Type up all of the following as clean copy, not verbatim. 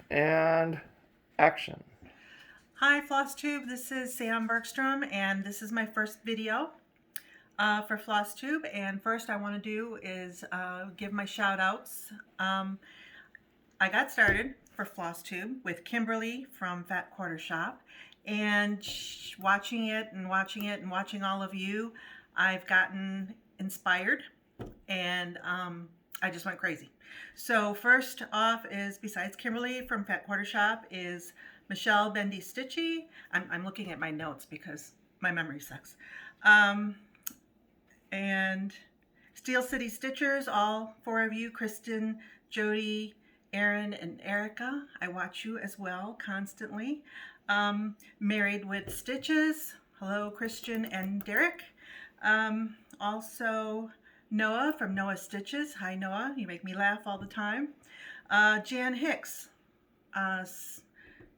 And action. Hi Flosstube, this is Sam Bergstrom and this is my first video for Flosstube. And first I want to do is give my shout outs. I got started for Flosstube with Kimberly from Fat Quarter Shop, and watching it and watching it and watching all of you, I've gotten inspired, and I just went crazy. So first off is, besides Kimberly from Fat Quarter Shop, is Michelle Bendy Stitchy. I'm looking at my notes because my memory sucks. And Steel City Stitchers, all four of you, Kristen, Jody, Erin, and Erica. I watch you as well constantly. Married with Stitches. Hello, Christian and Derek. Also, Noah from Noah Stitches. Hi, Noah. You make me laugh all the time. Jan Hicks.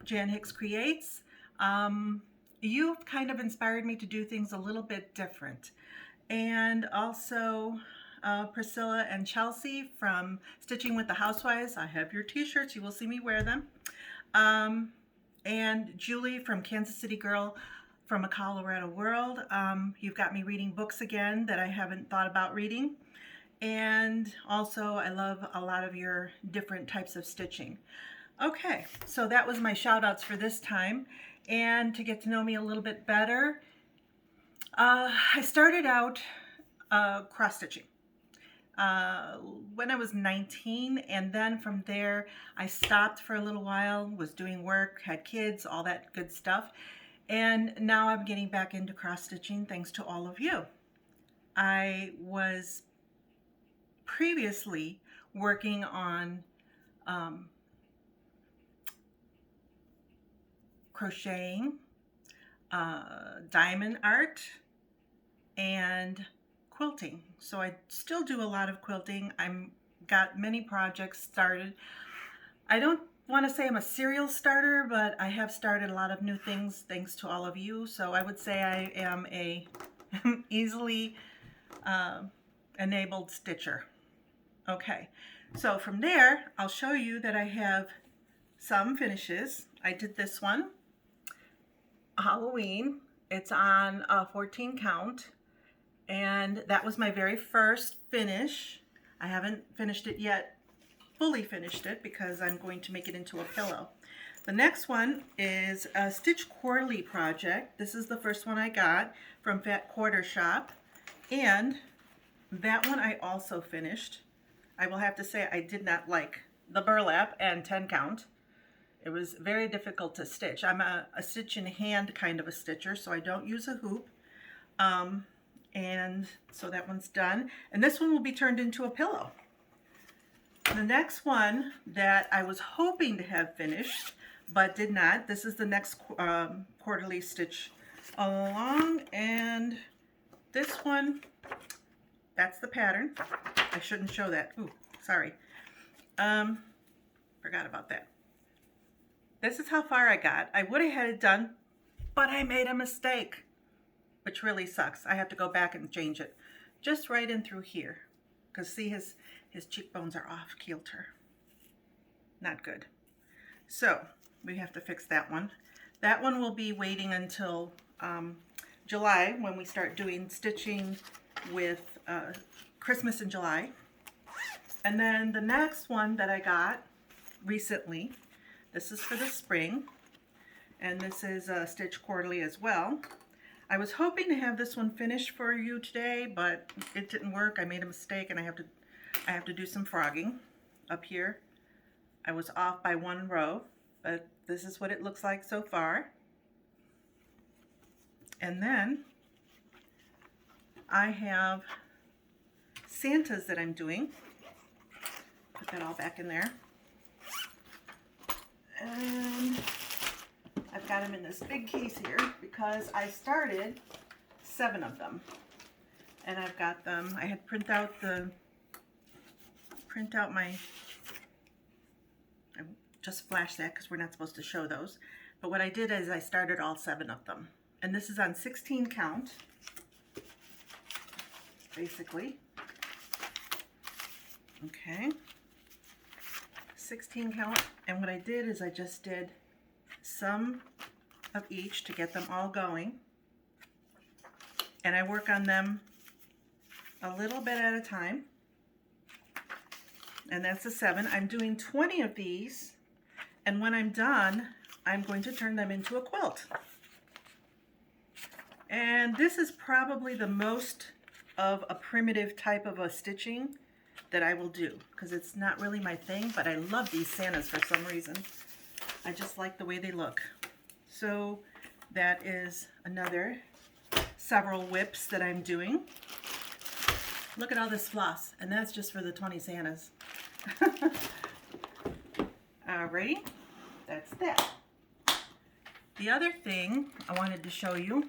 Jan Hicks Creates. You've kind of inspired me to do things a little bit different. And also Priscilla and Chelsea from Stitching with the Housewives. I have your t-shirts. You will see me wear them. And Julie from Kansas City Girl from a Colorado World. You've got me reading books again that I haven't thought about reading. And also I love a lot of your different types of stitching. Okay, so that was my shout outs for this time. And to get to know me a little bit better, I started out cross stitching when I was 19, and then from there I stopped for a little while, was doing work, had kids, all that good stuff, and now I'm getting back into cross stitching thanks to all of you. I was previously working on crocheting, diamond art, and quilting. So I still do a lot of quilting. I'm got many projects started. I don't want to say I'm a serial starter, but I have started a lot of new things thanks to all of you. So I would say I am a easily enabled stitcher. Okay, so from there I'll show you that I have some finishes. I did this one, Halloween. It's on a 14 count. And that was my very first finish. I haven't finished it yet, fully finished it, because I'm going to make it into a pillow. The next one is a Stitch Quarterly project. This is the first one I got from Fat Quarter Shop. And that one I also finished. I will have to say I did not like the burlap and 10 count. It was very difficult to stitch. I'm a stitch in hand kind of a stitcher, so I don't use a hoop. And so that one's done. And this one will be turned into a pillow. The next one that I was hoping to have finished, but did not. This is the next quarterly stitch along. And this one, that's the pattern. I shouldn't show that. Ooh, sorry. Forgot about that. This is how far I got. I would have had it done, but I made a mistake, which really sucks. I have to go back and change it. Just right in through here. Because see, his cheekbones are off kilter. Not good. So we have to fix that one. That one will be waiting until July, when we start doing stitching with Christmas in July. And then the next one that I got recently, this is for the spring. And this is Stitch Quarterly as well. I was hoping to have this one finished for you today, but it didn't work. I made a mistake, and I have to do some frogging up here. I was off by one row, but this is what it looks like so far. And then I have Santas that I'm doing. Put that all back in there. And I've got them in this big case here because I started 7 of them, and I've got them. I had print out my. I just flash that because we're not supposed to show those. But what I did is I started all 7 of them, and this is on 16 count, basically. Okay. 16 count, and what I did is I just did some of each to get them all going, and I work on them a little bit at a time, and that's a 7. I'm doing 20 of these, and when I'm done, I'm going to turn them into a quilt. And this is probably the most of a primitive type of a stitching that I will do, because it's not really my thing, but I love these Santas for some reason. I just like the way they look. So that is another several whips that I'm doing. Look at all this floss, and that's just for the 20 Santas. Alrighty, that's that. The other thing I wanted to show you,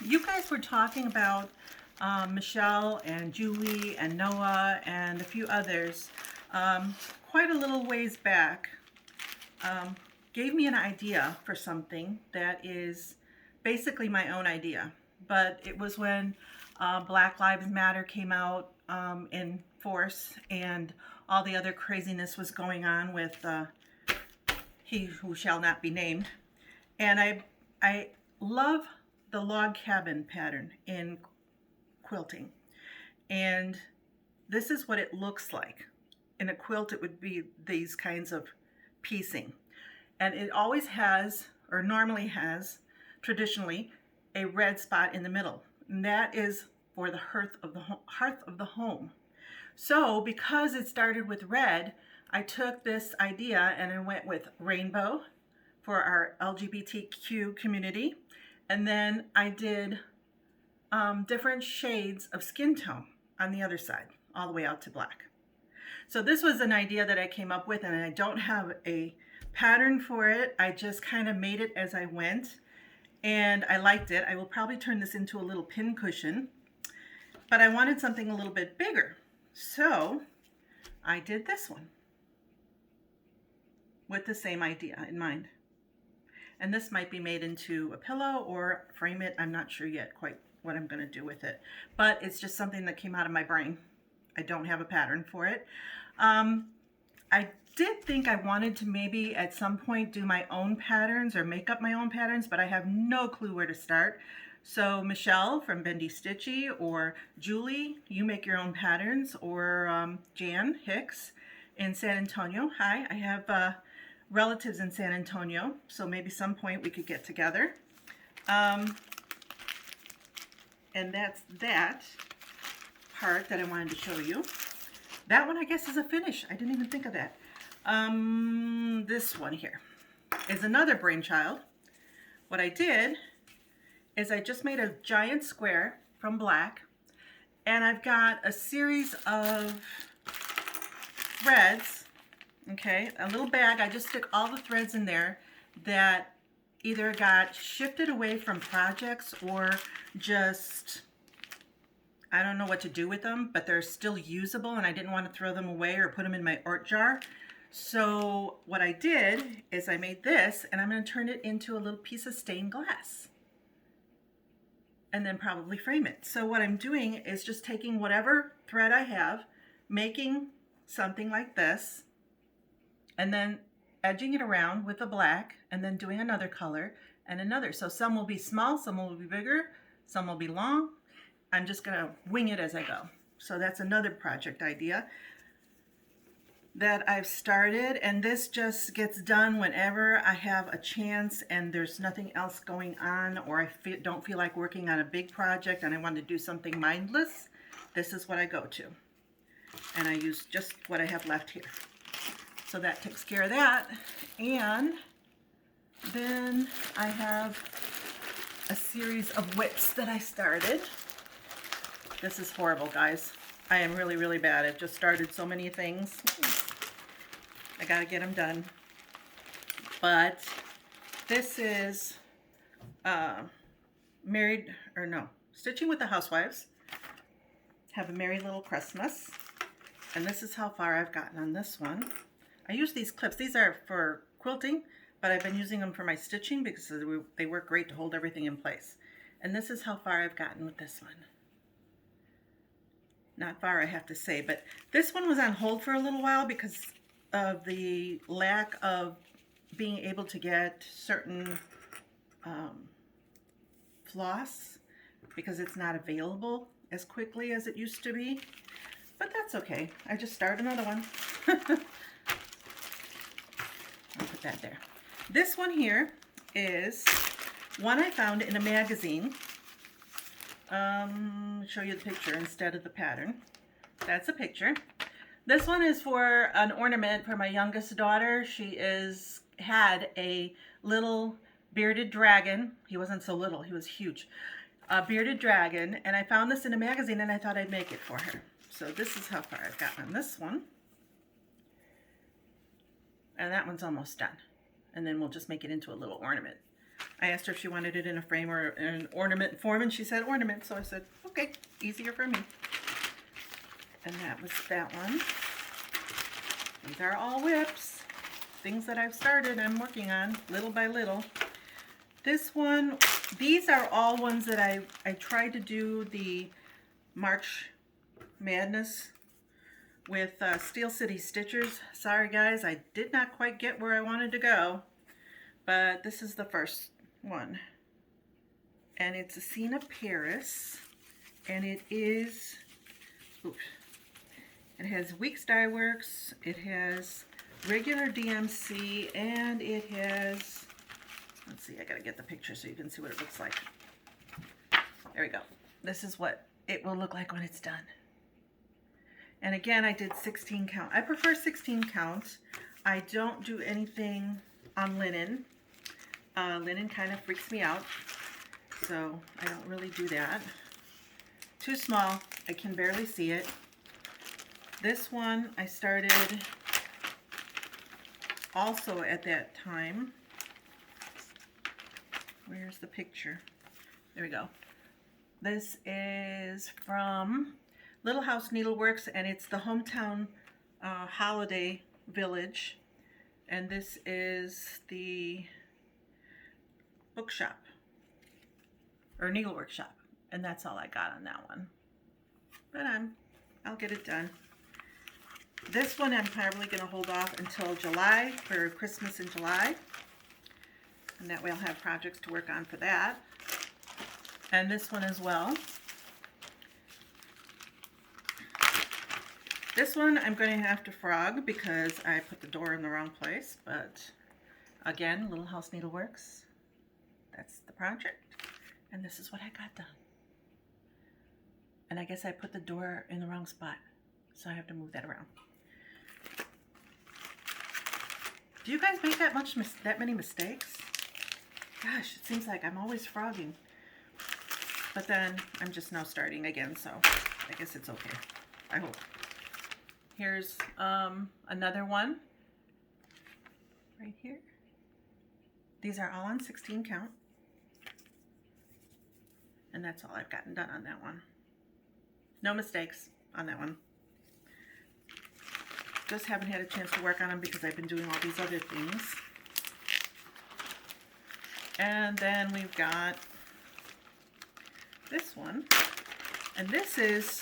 you guys were talking about Michelle and Julie and Noah and a few others quite a little ways back, gave me an idea for something that is basically my own idea. But it was when Black Lives Matter came out in force and all the other craziness was going on with he who shall not be named. And I love the log cabin pattern in quilting. And this is what it looks like. In a quilt, it would be these kinds of piecing. And it always has, or normally has, traditionally, a red spot in the middle. And that is for the hearth of the home. So because it started with red, I took this idea and I went with rainbow for our LGBTQ community. And then I did different shades of skin tone on the other side, all the way out to black. So this was an idea that I came up with, and I don't have a pattern for it. I just kind of made it as I went, and I liked it. I will probably turn this into a little pin cushion, but I wanted something a little bit bigger. So I did this one with the same idea in mind. And this might be made into a pillow or frame it. I'm not sure yet quite what I'm going to do with it, but it's just something that came out of my brain. I don't have a pattern for it. I did think I wanted to maybe at some point do my own patterns or make up my own patterns, but I have no clue where to start. So Michelle from Bendy Stitchy, or Julie, you make your own patterns, or Jan Hicks in San Antonio. Hi, I have relatives in San Antonio, so maybe some point we could get together. And that's that part that I wanted to show you. That one, I guess, is a finish. I didn't even think of that. This one here is another brainchild. What I did is I just made a giant square from black, and I've got a series of threads, okay, a little bag. I just stick all the threads in there that either got shifted away from projects or just, I don't know what to do with them, but they're still usable and I didn't want to throw them away or put them in my art jar. So what I did is I made this, and I'm going to turn it into a little piece of stained glass and then probably frame it. So what I'm doing is just taking whatever thread I have, making something like this, and then edging it around with the black, and then doing another color and another. So some will be small, some will be bigger, some will be long. I'm just gonna wing it as I go. So that's another project idea that I've started, and this just gets done whenever I have a chance and there's nothing else going on, or I don't feel like working on a big project and I want to do something mindless. This is what I go to, and I use just what I have left here. So that takes care of that. And then I have a series of whips that I started. This is horrible, guys. I am really, really bad. I've just started so many things. I gotta get them done. But this is Stitching with the Housewives. Have a Merry Little Christmas. And this is how far I've gotten on this one. I use these clips. These are for quilting, but I've been using them for my stitching because they work great to hold everything in place. And this is how far I've gotten with this one. Not far, I have to say, but this one was on hold for a little while because of the lack of being able to get certain floss, because it's not available as quickly as it used to be. But that's okay. I just started another one. I'll put that there. This one here is one I found in a magazine. Show you the picture instead of the pattern. That's a picture. This one is for an ornament for my youngest daughter. She had a little bearded dragon. He wasn't so little, he was huge. A bearded dragon, and I found this in a magazine and I thought I'd make it for her. So this is how far I've gotten on this one. And that one's almost done. And then we'll just make it into a little ornament. I asked her if she wanted it in a frame or in an ornament form, and she said ornament, so I said, okay, easier for me. And that was that one. These are all whips. Things that I've started, I'm working on little by little. This one, these are all ones that I tried to do the March Madness with Steel City Stitchers. Sorry guys, I did not quite get where I wanted to go, but this is the first one. And it's a scene of Paris, and it is, oops, it has Weeks Dye Works, it has regular DMC, and it has, let's see, I gotta get the picture so you can see what it looks like. There we go. This is what it will look like when it's done. And again, I did 16 count. I prefer 16 count. I don't do anything on linen. Linen kind of freaks me out, so I don't really do that. Too small, I can barely see it. This one I started also at that time. Where's the picture? There we go. This is from Little House Needleworks, and it's the hometown holiday village. And this is the bookshop or needlework shop, and that's all I got on that one. But I'll get it done. This one I'm probably going to hold off until July for Christmas in July, and that way I'll have projects to work on for that. And this one as well. This one I'm going to have to frog because I put the door in the wrong place, but again, Little House Needleworks. That's the project, and this is what I got done. And I guess I put the door in the wrong spot, so I have to move that around. Do you guys make that many mistakes? Gosh, it seems like I'm always frogging. But then I'm just now starting again, so I guess it's okay. I hope. Here's another one right here. These are all on 16 count. And that's all I've gotten done on that one. No mistakes on that one. Just haven't had a chance to work on them because I've been doing all these other things. And then we've got this one. And this is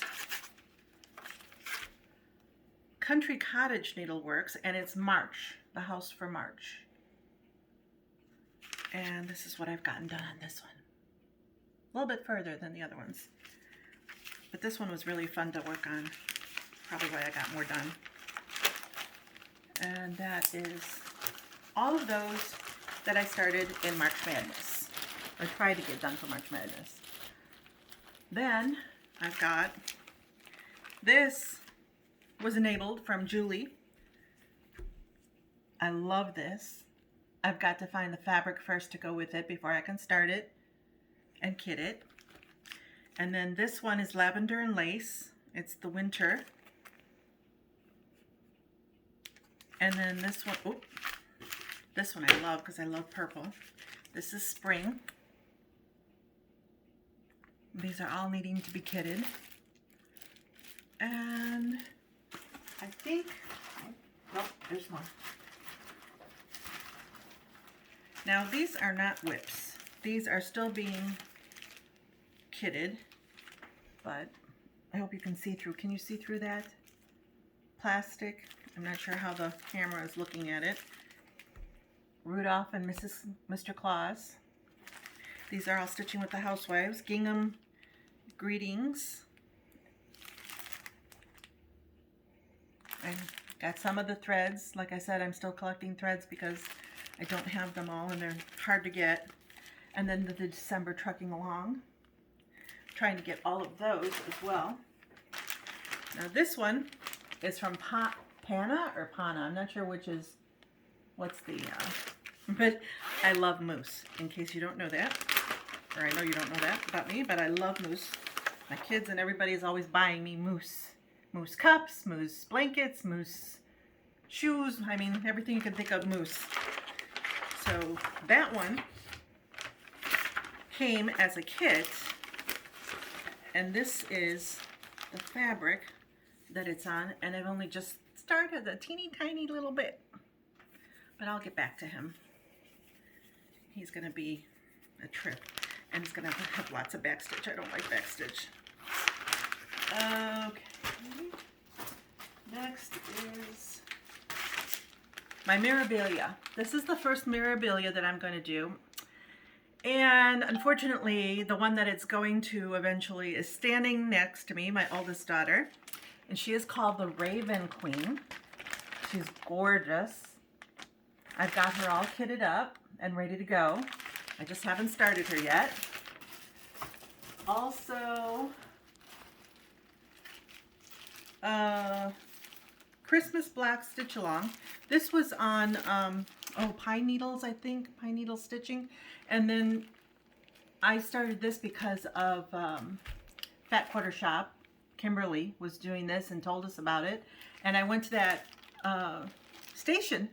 Country Cottage Needleworks, and it's March, the house for March. And this is what I've gotten done on this one. A little bit further than the other ones. But this one was really fun to work on. Probably why I got more done. And that is all of those that I started in March Madness. Or tried to get done for March Madness. Then I've got this was enabled from Julie. I love this. I've got to find the fabric first to go with it before I can start it and kit it. And then this one is lavender and lace. It's the winter. And then this one, oh, this one I love because I love purple. This is spring. These are all needing to be kitted. And I think, oh, there's more. Now these are not whips. These are still being kitted, but I hope you can see through. Can you see through that plastic? I'm not sure how the camera is looking at it. Rudolph and Mr. Claus. These are all Stitching with the Housewives. Gingham Greetings. I got some of the threads. Like I said, I'm still collecting threads because I don't have them all and they're hard to get. And then the December Trucking Along. Trying to get all of those as well. Now this one is from Pana or Pana. I'm not sure which is, what's the, but I love mousse, in case you don't know that. Or I know you don't know that about me, but I love mousse. My kids and everybody is always buying me mousse. Mousse cups, mousse blankets, mousse shoes. I mean, everything you can think of mousse. So that one came as a kit. And this is the fabric that it's on. And I've only just started a teeny tiny little bit. But I'll get back to him. He's going to be a trip. And he's going to have lots of backstitch. I don't like backstitch. Okay. Next is my Mirabilia. This is the first Mirabilia that I'm going to do. And unfortunately, the one that it's going to eventually is standing next to me, my oldest daughter. And she is called the Raven Queen. She's gorgeous. I've got her all kitted up and ready to go. I just haven't started her yet. Also, Christmas Black Stitch Along. This was on, pine needles, I think, pine needle stitching. And then I started this because of Fat Quarter Shop. Kimberly was doing this and told us about it. And I went to that station,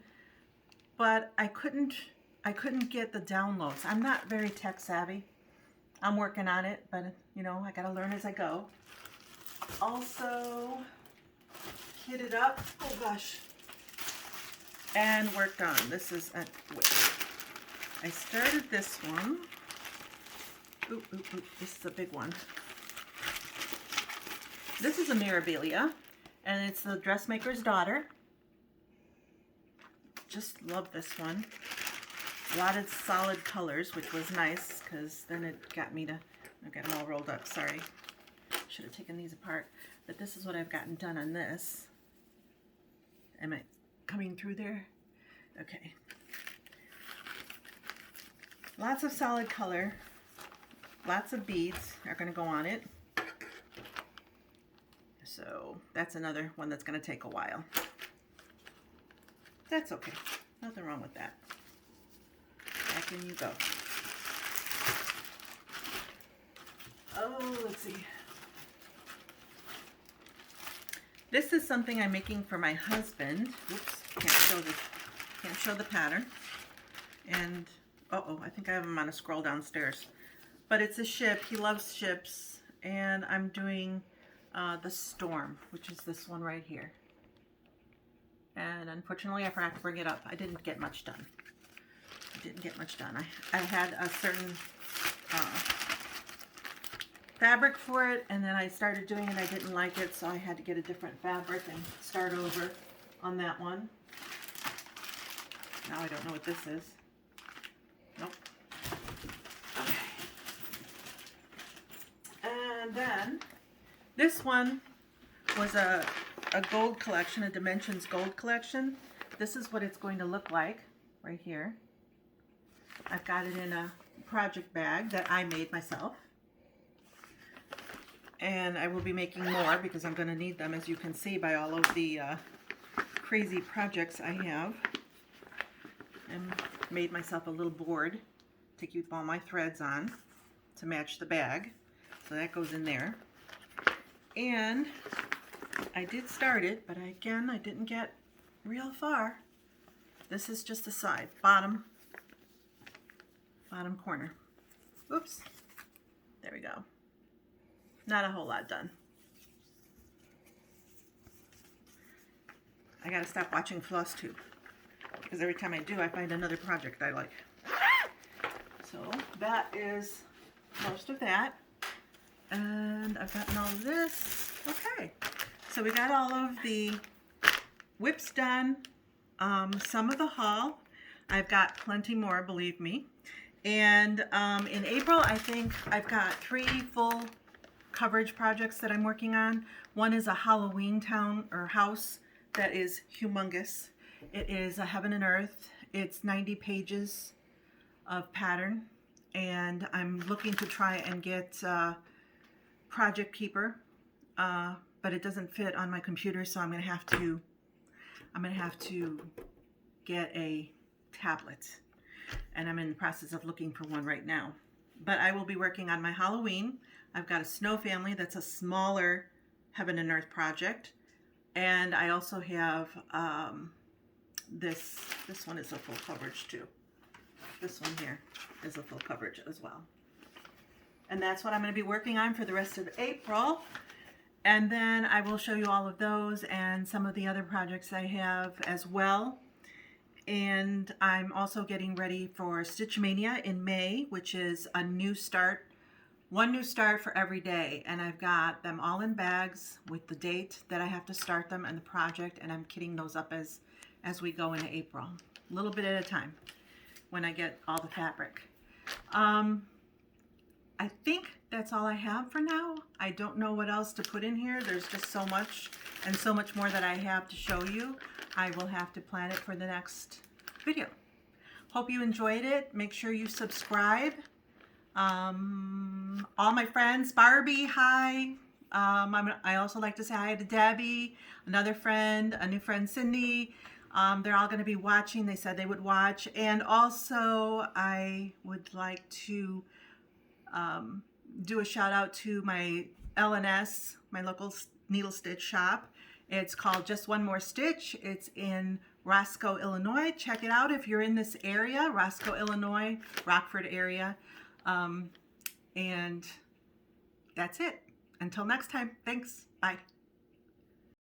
but I couldn't get the downloads. I'm not very tech savvy. I'm working on it, but you know, I gotta learn as I go. Also, kitted up, oh gosh, and worked on. This is a, wait. I started this one. Oop, oop, oop, this is a big one. This is a Mirabilia, and it's the Dressmaker's Daughter. Just love this one. A lot of solid colors, which was nice, because then it got me to, I've got them all rolled up, sorry. Should have taken these apart. But this is what I've gotten done on this. Am I coming through there? Okay. Lots of solid color. Lots of beads are going to go on it. So that's another one that's going to take a while. That's okay. Nothing wrong with that. Back in you go. Oh, let's see. This is something I'm making for my husband. Oops, can't show the pattern. And I think I have him on a scroll downstairs. But it's a ship. He loves ships, and I'm doing the Storm, which is this one right here. And unfortunately, I forgot to bring it up. I didn't get much done. I had a certain fabric for it, and then I started doing it. I didn't like it, so I had to get a different fabric and start over on that one. Now I don't know what this is. Nope. Okay. And then this one was a gold collection, a Dimensions gold collection. This is what it's going to look like right here. I've got it in a project bag that I made myself. And I will be making more because I'm going to need them, as you can see by all of the crazy projects I have. I made myself a little board to keep all my threads on to match the bag. So that goes in there. And I did start it, but again, I didn't get real far. This is just the side, bottom corner. Oops. There we go. Not a whole lot done. I gotta stop watching Flosstube, because every time I do, I find another project I like. So that is most of that. And I've gotten all of this. Okay, so we got all of the whips done, some of the haul. I've got plenty more, believe me. And in April, I think I've got 3 full coverage projects that I'm working on. One is a Halloween town or house that is humongous. It is a heaven and earth. It's 90 pages of pattern, and I'm looking to try and get Project Keeper, but it doesn't fit on my computer, so I'm gonna have to get a tablet, and I'm in the process of looking for one right now. But I will be working on my Halloween. I've got a Snow Family that's a smaller Heaven and Earth project, and I also have this one is a full coverage too. This one here is a full coverage as well. And that's what I'm going to be working on for the rest of April. And then I will show you all of those and some of the other projects I have as well. And I'm also getting ready for Stitch Mania in May, which is a new start. One new start for every day. And I've got them all in bags with the date that I have to start them and the project. And I'm kitting those up as we go into April. A little bit at a time when I get all the fabric. I think that's all I have for now. I don't know what else to put in here. There's just so much and so much more that I have to show you. I will have to plan it for the next video. Hope you enjoyed it. Make sure you subscribe. All my friends, Barbie, hi. I also like to say hi to Debbie, another friend, a new friend, Cindy. They're all going to be watching. They said they would watch. And also, I would like to do a shout out to my LNS, my local needle stitch shop. It's called Just One More Stitch. It's in Roscoe, Illinois. Check it out if you're in this area, Roscoe, Illinois, Rockford area. And that's it. Until next time, thanks. Bye.